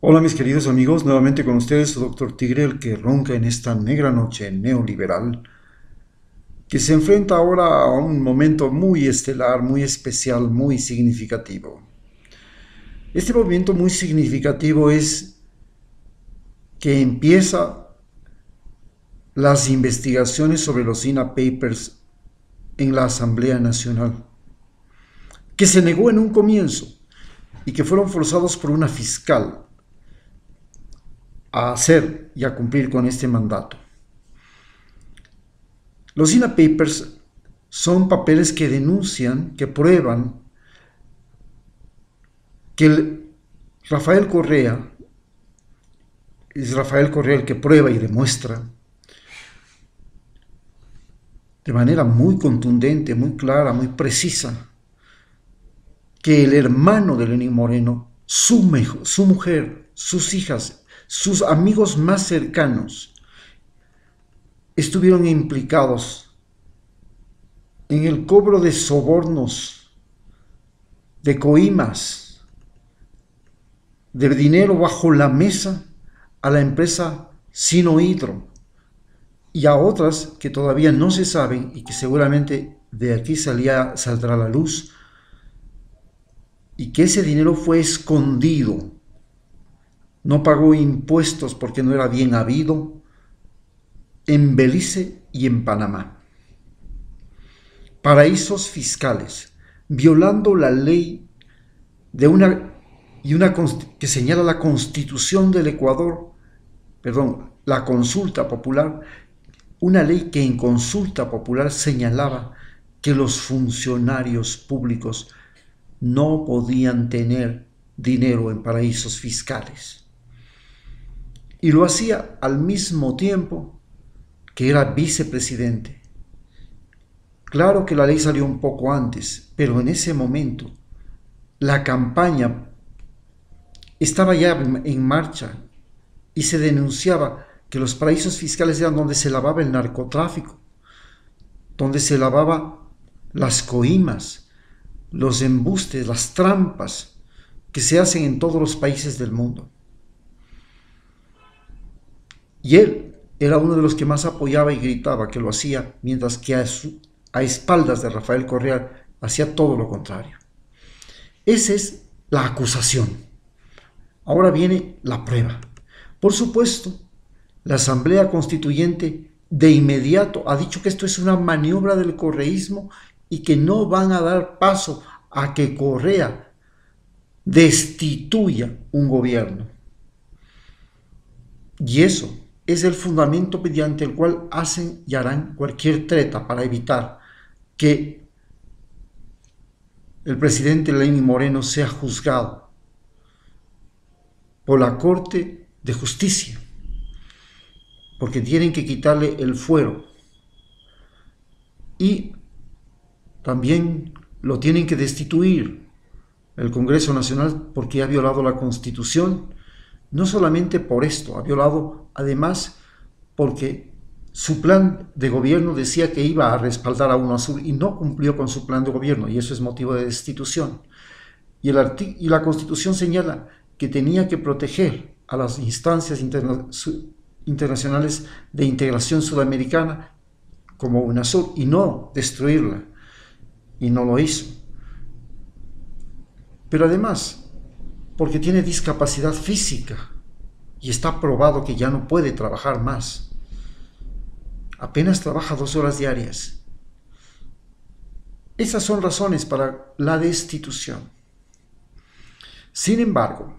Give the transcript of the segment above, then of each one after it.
Hola mis queridos amigos, nuevamente con ustedes su doctor Tigre, el que ronca en esta negra noche neoliberal, que se enfrenta ahora a un momento muy estelar, muy especial, muy significativo. Este movimiento muy significativo es que empieza las investigaciones sobre los INA Papers en la Asamblea Nacional, que se negó en un comienzo y que fueron forzados por una fiscal a hacer y a cumplir con este mandato. Los INA Papers son papeles que denuncian, que prueban que Rafael Correa, es Rafael Correa el que prueba y demuestra de manera muy contundente, muy clara, muy precisa, que el hermano de Lenín Moreno, su mujer, sus hijas, sus amigos más cercanos, estuvieron implicados en el cobro de sobornos, de coimas, de dinero bajo la mesa a la empresa Sinohydro y a otras que todavía no se saben y que seguramente de aquí saldrá la luz, y que ese dinero fue escondido, no pagó impuestos porque no era bien habido, en Belice y en Panamá. Paraísos fiscales, violando la ley de una que señala la Constitución del Ecuador, perdón, la consulta popular, una ley que en consulta popular señalaba que los funcionarios públicos no podían tener dinero en paraísos fiscales. Y lo hacía al mismo tiempo que era vicepresidente. Claro que la ley salió un poco antes, pero en ese momento la campaña estaba ya en marcha y se denunciaba que los paraísos fiscales eran donde se lavaba el narcotráfico, donde se lavaba las coimas, los embustes, las trampas que se hacen en todos los países del mundo. Y él era uno de los que más apoyaba y gritaba que lo hacía, mientras que a espaldas de Rafael Correa hacía todo lo contrario. Esa es la acusación. Ahora viene la prueba. Por supuesto, la Asamblea Constituyente de inmediato ha dicho que esto es una maniobra del correísmo y que no van a dar paso a que Correa destituya un gobierno. Y eso es el fundamento mediante el cual hacen y harán cualquier treta para evitar que el presidente Lenín Moreno sea juzgado por la Corte de Justicia, porque tienen que quitarle el fuero y también lo tienen que destituir el Congreso Nacional porque ha violado la Constitución. No solamente por esto, ha violado además porque su plan de gobierno decía que iba a respaldar a UNASUR y no cumplió con su plan de gobierno, y eso es motivo de destitución. Y la Constitución señala que tenía que proteger a las instancias internacionales de integración sudamericana como UNASUR y no destruirla, y no lo hizo. Pero además, porque tiene discapacidad física y está probado que ya no puede trabajar más. Apenas trabaja 2 horas diarias. Esas son razones para la destitución. Sin embargo,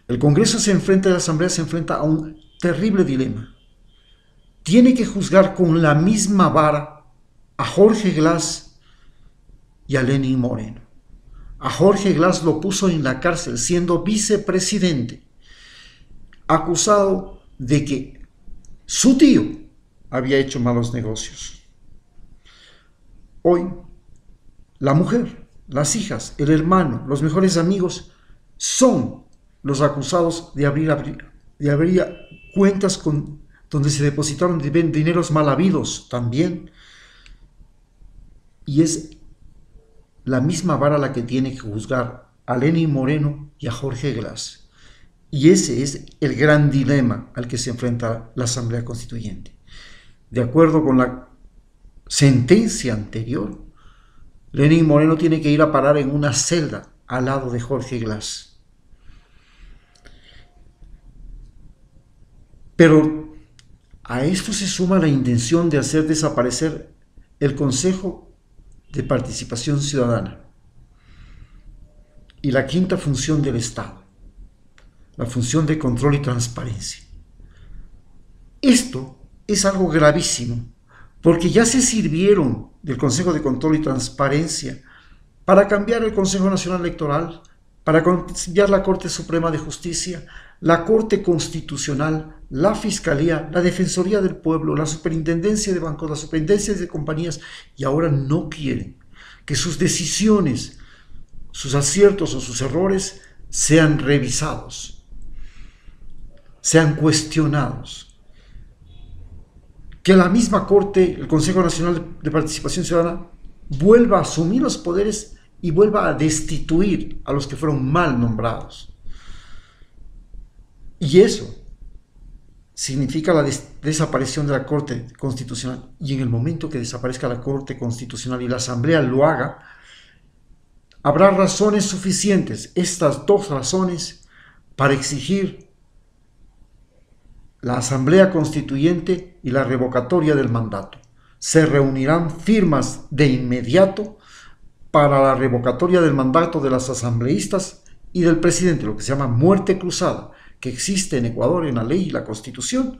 el Congreso la Asamblea se enfrenta a un terrible dilema. Tiene que juzgar con la misma vara a Jorge Glass y a Lenín Moreno. A Jorge Glass lo puso en la cárcel siendo vicepresidente, acusado de que su tío había hecho malos negocios. Hoy, la mujer, las hijas, el hermano, los mejores amigos son los acusados de abrir cuentas donde se depositaron dineros mal habidos también. Y es la misma vara la que tiene que juzgar a Lenín Moreno y a Jorge Glass. Y ese es el gran dilema al que se enfrenta la Asamblea Constituyente. De acuerdo con la sentencia anterior, Lenín Moreno tiene que ir a parar en una celda al lado de Jorge Glass. Pero a esto se suma la intención de hacer desaparecer el Consejo de Participación Ciudadana y la quinta función del Estado, la función de control y transparencia. Esto es algo gravísimo, porque ya se sirvieron del Consejo de Control y Transparencia para cambiar el Consejo Nacional Electoral, para cambiar la Corte Suprema de Justicia, la Corte Constitucional, la Fiscalía, la Defensoría del Pueblo, la Superintendencia de Bancos, las Superintendencias de Compañías, y ahora no quieren que sus decisiones, sus aciertos o sus errores sean revisados, sean cuestionados. Que la misma Corte, el Consejo Nacional de Participación Ciudadana, vuelva a asumir los poderes y vuelva a destituir a los que fueron mal nombrados. Y eso significa la desaparición de la Corte Constitucional. Y en el momento que desaparezca la Corte Constitucional y la Asamblea lo haga, habrá razones suficientes, estas dos razones, para exigir la Asamblea Constituyente y la revocatoria del mandato. Se reunirán firmas de inmediato para la revocatoria del mandato de las asambleístas y del presidente, lo que se llama muerte cruzada, que existe en Ecuador en la ley y la Constitución,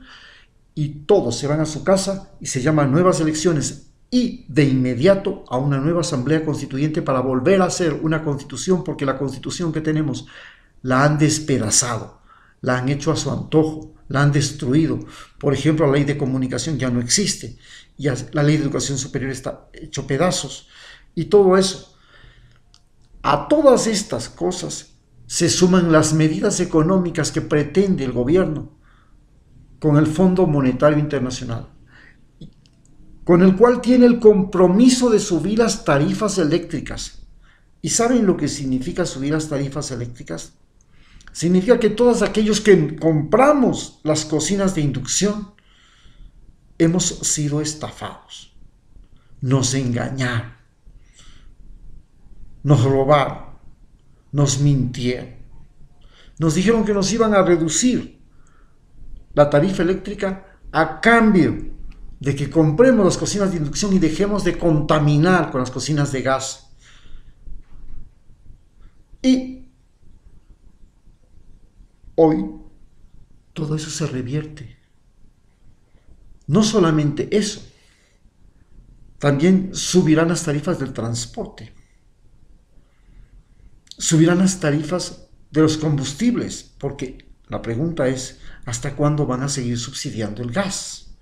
y todos se van a su casa y se llaman nuevas elecciones y de inmediato a una nueva Asamblea Constituyente para volver a hacer una Constitución, porque la Constitución que tenemos la han despedazado, la han hecho a su antojo, la han destruido. Por ejemplo, la ley de comunicación ya no existe, ya la ley de educación superior está hecho pedazos, y todo eso. A todas estas cosas se suman las medidas económicas que pretende el gobierno con el Fondo Monetario Internacional, con el cual tiene el compromiso de subir las tarifas eléctricas. ¿Y saben lo que significa subir las tarifas eléctricas? Significa que todos aquellos que compramos las cocinas de inducción hemos sido estafados, nos engañaron, nos robaron, nos mintieron, nos dijeron que nos iban a reducir la tarifa eléctrica a cambio de que compremos las cocinas de inducción y dejemos de contaminar con las cocinas de gas. Y hoy todo eso se revierte. No solamente eso, también subirán las tarifas del transporte, subirán las tarifas de los combustibles, porque la pregunta es, ¿hasta cuándo van a seguir subsidiando el gas?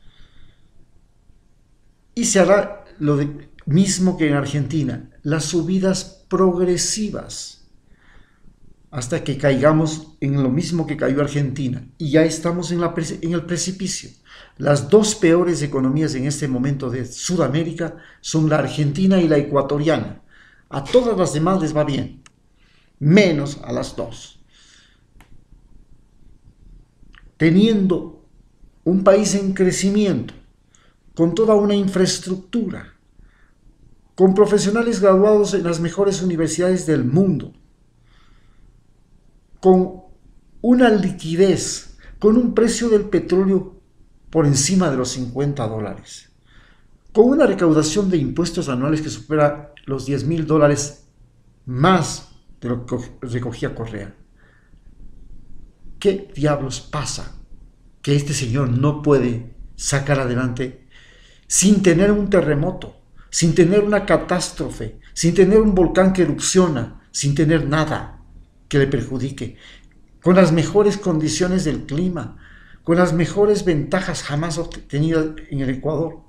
Y se hará lo mismo que en Argentina, las subidas progresivas, hasta que caigamos en lo mismo que cayó Argentina, y ya estamos en el precipicio. Las dos peores economías en este momento de Sudamérica son la argentina y la ecuatoriana. A todas las demás les va bien, menos a las dos. Teniendo un país en crecimiento, con toda una infraestructura, con profesionales graduados en las mejores universidades del mundo, con una liquidez, con un precio del petróleo por encima de los $50, con una recaudación de impuestos anuales que supera los $10,000 más de lo que recogía Correa. ¿Qué diablos pasa que este señor no puede sacar adelante sin tener un terremoto, sin tener una catástrofe, sin tener un volcán que erupciona, sin tener nada que le perjudique, con las mejores condiciones del clima, con las mejores ventajas jamás obtenidas en el Ecuador?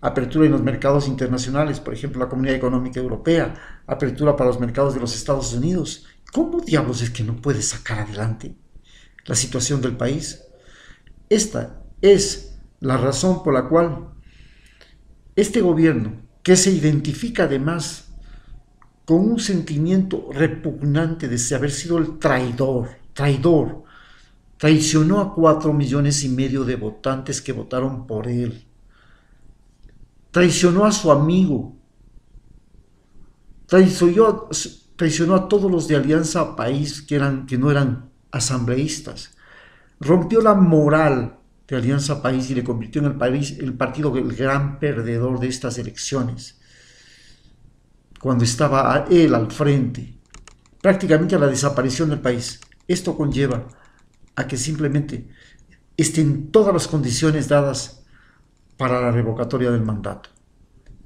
Apertura en los mercados internacionales, por ejemplo, la Comunidad Económica Europea, apertura para los mercados de los Estados Unidos. ¿Cómo diablos es que no puede sacar adelante la situación del país? Esta es la razón por la cual este gobierno, que se identifica además con un sentimiento repugnante de haber sido el traidor. Traicionó a 4,5 millones de votantes que votaron por él. Traicionó a su amigo. Traicionó a todos los de Alianza País que no eran asambleístas. Rompió la moral de Alianza País y le convirtió en el partido el gran perdedor de estas elecciones, cuando estaba él al frente, prácticamente a la desaparición del país. Esto conlleva a que simplemente estén todas las condiciones dadas para la revocatoria del mandato.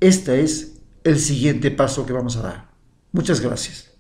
Este es el siguiente paso que vamos a dar. Muchas gracias.